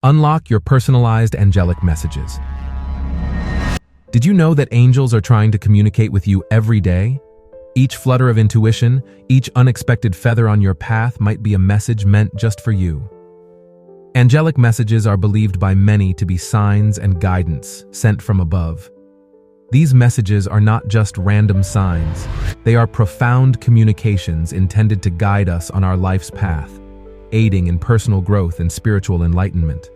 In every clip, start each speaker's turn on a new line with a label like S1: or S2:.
S1: Unlock your personalized angelic messages. Did you know that angels are trying to communicate with you every day? Each flutter of intuition, each unexpected feather on your path might be a message meant just for you. Angelic messages are believed by many to be signs and guidance sent from above. These messages are not just random signs, they are profound communications intended to guide us on our life's path, aiding in personal growth and spiritual enlightenment.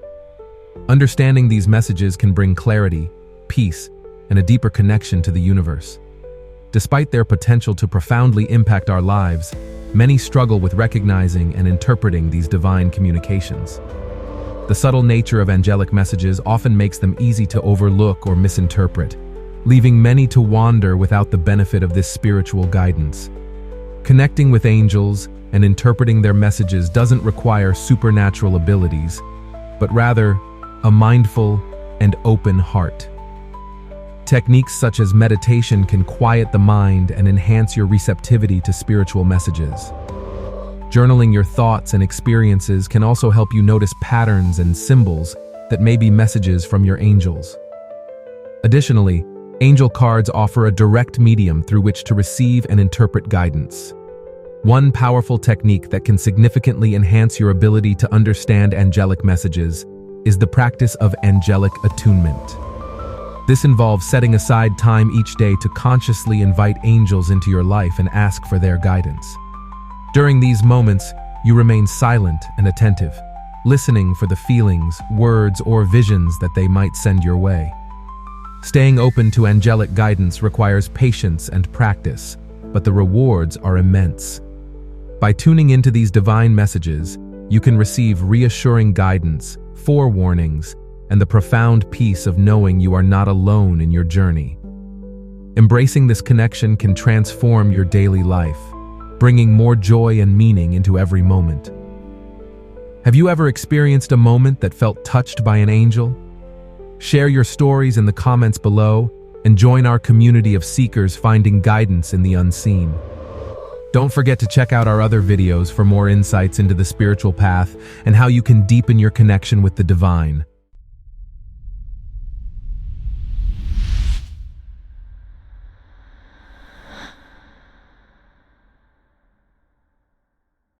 S1: Understanding these messages can bring clarity, peace, and a deeper connection to the universe. Despite their potential to profoundly impact our lives, many struggle with recognizing and interpreting these divine communications. The subtle nature of angelic messages often makes them easy to overlook or misinterpret, leaving many to wander without the benefit of this spiritual guidance. Connecting with angels and interpreting their messages doesn't require supernatural abilities, but rather a mindful and open heart. Techniques such as meditation can quiet the mind and enhance your receptivity to spiritual messages. Journaling your thoughts and experiences can also help you notice patterns and symbols that may be messages from your angels. Additionally, angel cards offer a direct medium through which to receive and interpret guidance. One powerful technique that can significantly enhance your ability to understand angelic messages is the practice of angelic attunement. This involves setting aside time each day to consciously invite angels into your life and ask for their guidance. During these moments, you remain silent and attentive, listening for the feelings, words, or visions that they might send your way. Staying open to angelic guidance requires patience and practice, but the rewards are immense. By tuning into these divine messages, you can receive reassuring guidance, forewarnings, and the profound peace of knowing you are not alone in your journey. Embracing this connection can transform your daily life, bringing more joy and meaning into every moment. Have you ever experienced a moment that felt touched by an angel? Share your stories in the comments below and join our community of seekers finding guidance in the unseen. Don't forget to check out our other videos for more insights into the spiritual path and how you can deepen your connection with the divine.